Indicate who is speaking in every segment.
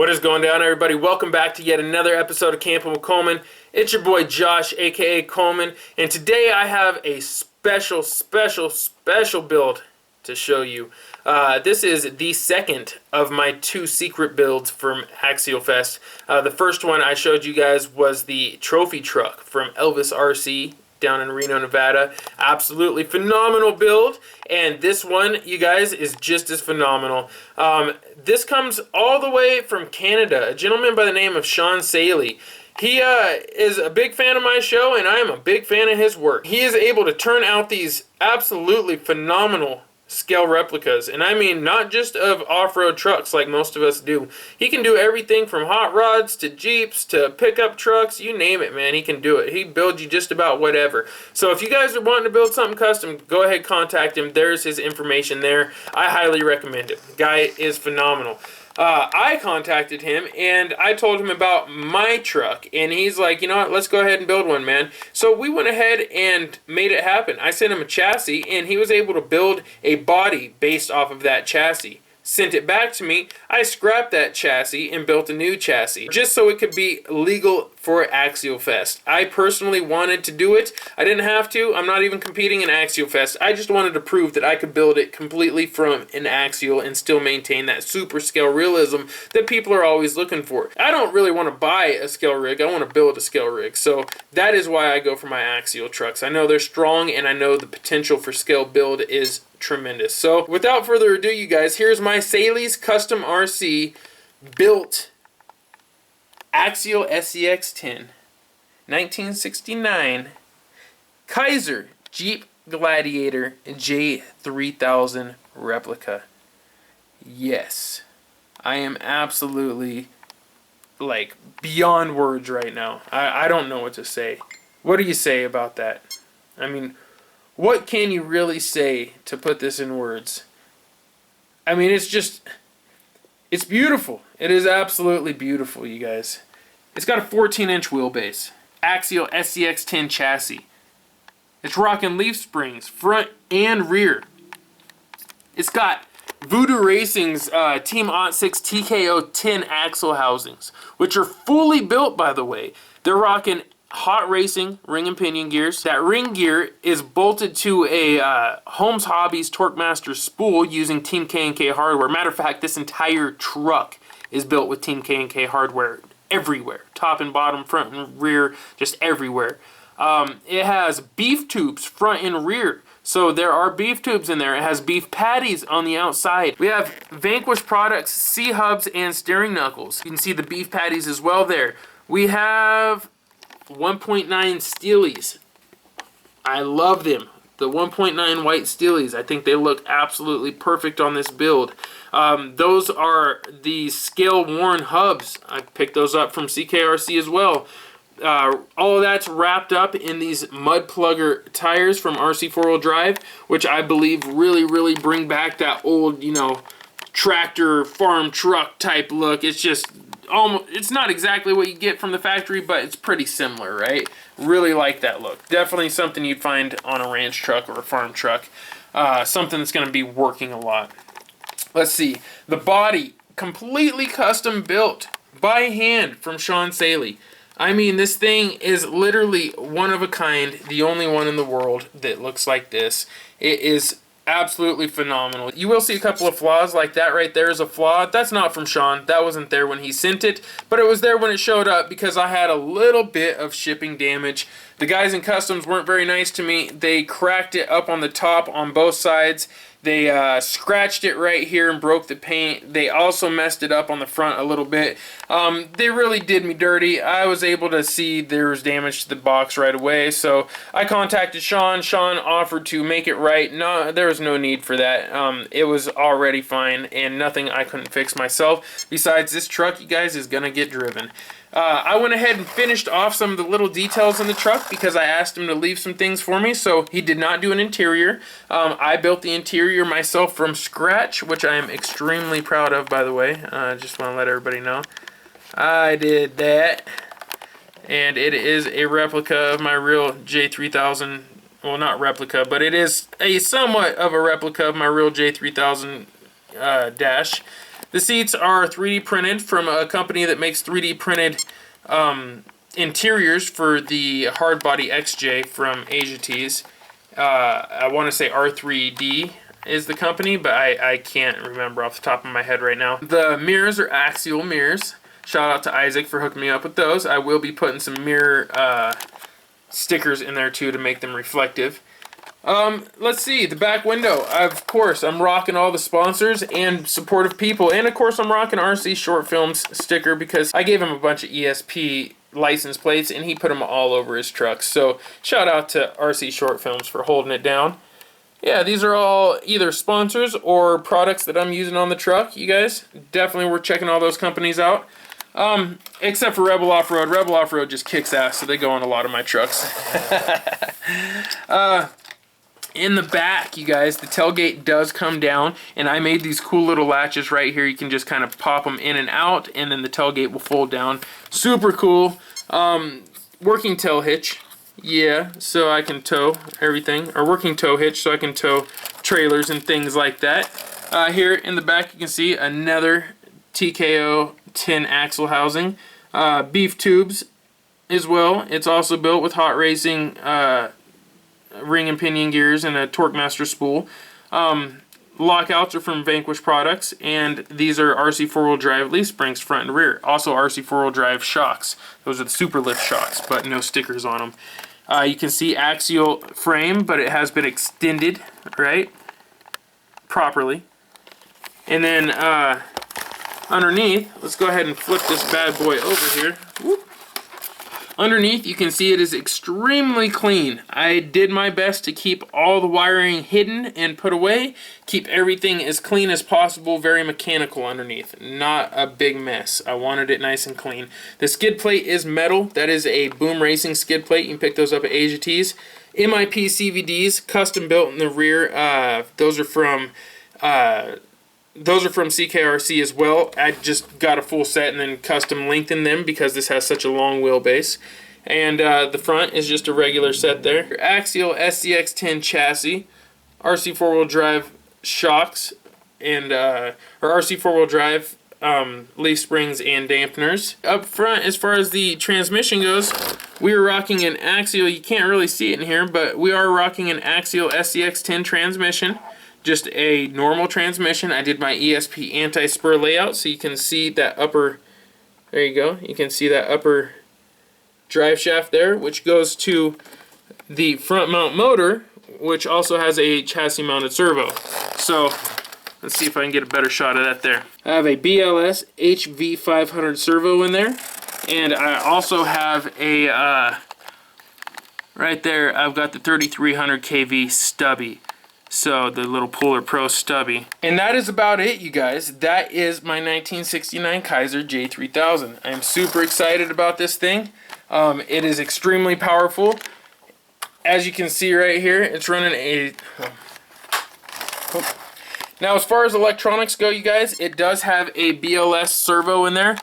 Speaker 1: What is going down, everybody? Welcome back to yet another episode of Camping with Coleman. It's your boy Josh, aka Coleman, and today I have a special build to show you. This is the second of my two secret builds from Axial Fest. The first one I showed you guys was the trophy truck from Elvis RC down in Reno, Nevada. Absolutely phenomenal build, and this one, you guys, is just as phenomenal. This comes all the way from Canada, a gentleman by the name of Saley. He is a big fan of my show, and I am a big fan of his work. He is able to turn out these absolutely phenomenal scale replicas, and I mean not just of off-road trucks like most of us do. He can do everything from hot rods to Jeeps to pickup trucks, you name it, man. He can do it. He builds you just about whatever. So if you guys are wanting to build something custom, go ahead, contact him. There's his information there. I highly recommend it. The guy is phenomenal. I contacted him and I told him about my truck, and he's like, you know what, let's go ahead and build one, man. So we went ahead and made it happen. I sent him a chassis, and he was able to build a body based off of that chassis. Sent it back to me. I scrapped that chassis and built a new chassis just so it could be legal for Axial Fest. I personally wanted to do it. I didn't have to. I'm not even competing in Axial Fest. I just wanted to prove that I could build it completely from an Axial and still maintain that super scale realism that people are always looking for. I don't really want to buy a scale rig. I want to build a scale rig. So that is why I go for my Axial trucks. I know they're strong, and I know the potential for scale build is tremendous. So without further ado, you guys, here's my Saley's Custom RC built Axial SCX-10 1969 Kaiser Jeep Gladiator J3000 replica. Yes, I am absolutely like beyond words right now. I don't know what to say. What do you say about that? I mean, what can you really say to put this in words? I mean, it's beautiful. It is absolutely beautiful, you guys. It's got a 14-inch wheelbase. Axial SCX-10 chassis. It's rocking leaf springs, front and rear. It's got Voodoo Racing's Team OttSix TKO-10 axle housings, which are fully built, by the way. They're rocking Hot Racing ring and pinion gears. That ring gear is bolted to a Holmes Hobbies Torquemaster spool using Team K&K hardware. Matter of fact, this entire truck is built with Team K&K hardware everywhere. Top and bottom, front and rear, just everywhere. It has beef tubes front and rear. So there are beef tubes in there. It has beef patties on the outside. We have Vanquish Products C-hubs and steering knuckles. You can see the beef patties as well there. We have 1.9 Steelies. I love them. The 1.9 white Steelies. I think they look absolutely perfect on this build. Those are the scale worn hubs. I picked those up from CKRC as well. All of that's wrapped up in these mud plugger tires from RC 4-wheel drive, which I believe really bring back that old, you know, tractor farm truck type look. It's just almost, it's not exactly what you get from the factory, but it's pretty similar, right? Really like that look. Definitely something you'd find on a ranch truck or a farm truck. Something that's going to be working a lot. Let's see. The body, completely custom built by hand from Saley. I mean, this thing is literally one of a kind, the only one in the world that looks like this. It is absolutely phenomenal. You will see a couple of flaws, like that right there is a flaw. That's not from Sean. That wasn't there when he sent it, but it was there when it showed up because I had a little bit of shipping damage. The guys in customs weren't very nice to me. They cracked it up on the top on both sides. They scratched it right here and broke the paint. They also messed it up on the front a little bit. They really did me dirty. I was able to see there was damage to the box right away, so I contacted Sean. Sean offered to make it right. No, there was no need for that. It was already fine, and nothing I couldn't fix myself. Besides, this truck, you guys, is gonna get driven. I went ahead and finished off some of the little details in the truck because I asked him to leave some things for me, so he did not do an interior. I built the interior myself from scratch, which I am extremely proud of, by the way. I just want to let everybody know. I did that, and it is a replica of my real J3000. Well, not replica, but it is a somewhat of a replica of my real J3000 dash. The seats are 3D printed from a company that makes 3D printed interiors for the hardbody XJ from AsiaTees. I want to say R3D is the company, but I can't remember off the top of my head right now. The mirrors are axial mirrors. Shout out to Issac for hooking me up with those. I will be putting some mirror stickers in there too to make them reflective. Let's see, the back window. Of course, I'm rocking all the sponsors and supportive people. And of course, I'm rocking RC Short Films sticker because I gave him a bunch of ESP license plates and he put them all over his truck. So shout out to RC Short Films for holding it down. Yeah, these are all either sponsors or products that I'm using on the truck. You guys, definitely we're checking all those companies out. Except for Rebel Off-Road. Rebel Off-Road just kicks ass, so they go on a lot of my trucks. In the back, you guys, the tailgate does come down, and I made these cool little latches right here. You can just kind of pop them in and out, and then the tailgate will fold down. Super cool. Working tail hitch. Yeah, so I can tow everything. Or working tow hitch, so I can tow trailers and things like that. Here in the back, you can see another TKO 10 axle housing. Beef tubes as well. It's also built with hot racing ring and pinion gears and a TorqueMaster spool. Lockouts are from Vanquish Products, and these are RC four-wheel drive leaf springs front and rear. Also RC four-wheel drive shocks. Those are the super lift shocks, but no stickers on them. You can see axial frame, but it has been extended, right, properly. And then underneath, let's go ahead and flip this bad boy over here. Whoop. Underneath, you can see it is extremely clean. I did my best to keep all the wiring hidden and put away. Keep everything as clean as possible. Very mechanical underneath. Not a big mess. I wanted it nice and clean. The skid plate is metal. That is a Boom Racing skid plate. You can pick those up at AsiaTees. MIP CVDs, custom built in the rear. Those are from CKRC as well. I just got a full set and then custom lengthened them because this has such a long wheelbase. And the front is just a regular set there. Axial SCX10 chassis, RC four-wheel drive shocks, and or RC four-wheel drive leaf springs and dampeners. Up front, as far as the transmission goes, we are rocking an axial. You can't really see it in here, but we are rocking an axial SCX10 transmission. Just a normal transmission. I did my ESP anti-spur layout so you can see that upper, there you go, you can see that upper drive shaft there, which goes to the front mount motor, which also has a chassis mounted servo. So let's see if I can get a better shot of that there. I have a BLS HV500 servo in there, and I also have a, right there, I've got the 3300 kV stubby. So the little Puller Pro stubby. And that is about it, you guys. That is my 1969 Kaiser J3000. I am super excited about this thing. It is extremely powerful. As you can see right here, it's running a... Now, as far as electronics go, you guys, it does have a BLS servo in there.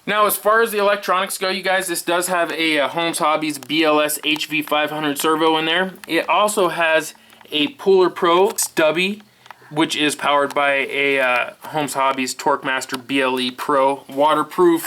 Speaker 1: Now, as far as the electronics go, you guys, this does have a Holmes Hobbies BLS HV500 servo in there. It also has a Puller Pro stubby, which is powered by a Holmes Hobbies TorqueMaster BLE Pro waterproof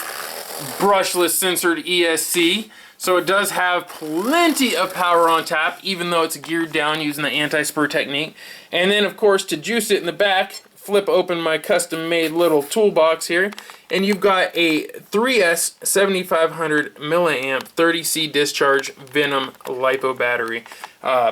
Speaker 1: brushless censored ESC. So it does have plenty of power on tap, even though it's geared down using the anti-spur technique. And then, of course, to juice it in the back, flip open my custom-made little toolbox here, and you've got a 3S 7500 milliamp 30C discharge Venom LiPo battery.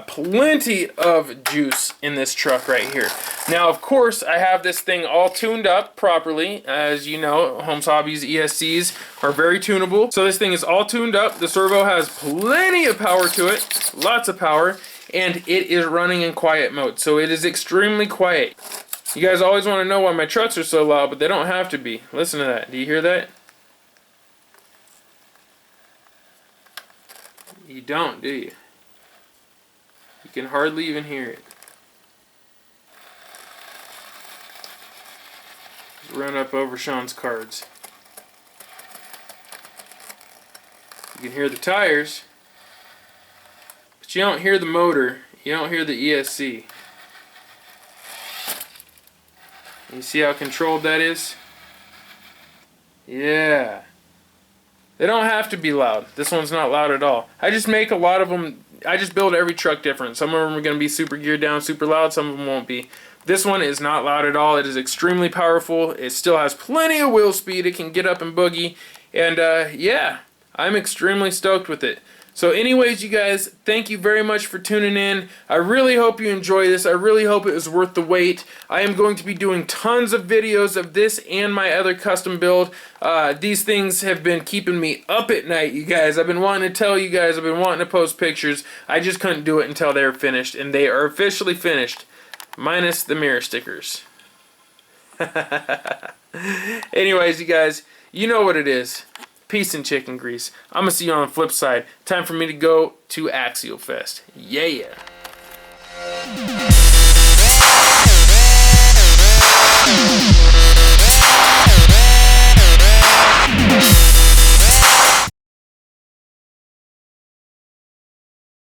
Speaker 1: Plenty of juice in this truck right here. Now, of course, I have this thing all tuned up properly. As you know, Holmes Hobbies ESCs are very tunable. So this thing is all tuned up. The servo has plenty of power to it, lots of power, and it is running in quiet mode. So it is extremely quiet. You guys always want to know why my trucks are so loud, but they don't have to be. Listen to that. Do you hear that? You don't, do you? You can hardly even hear it. Let's run up over Sean's cards. You can hear the tires, but you don't hear the motor. You don't hear the ESC. You see how controlled that is? Yeah. They don't have to be loud. This one's not loud at all. I just make a lot of them. I just build every truck different. Some of them are going to be super geared down, super loud. Some of them won't be. This one is not loud at all. It is extremely powerful. It still has plenty of wheel speed. It can get up and boogie. And yeah, I'm extremely stoked with it. So anyways, you guys, thank you very much for tuning in. I really hope you enjoy this. I really hope it was worth the wait. I am going to be doing tons of videos of this and my other custom build. These things have been keeping me up at night, you guys. I've been wanting to tell you guys. I've been wanting to post pictures. I just couldn't do it until they were finished. And they are officially finished. Minus the mirror stickers. Anyways, you guys, you know what it is. Peace and chicken grease. I'm going to see you on the flip side. Time for me to go to Axial Fest. Yeah.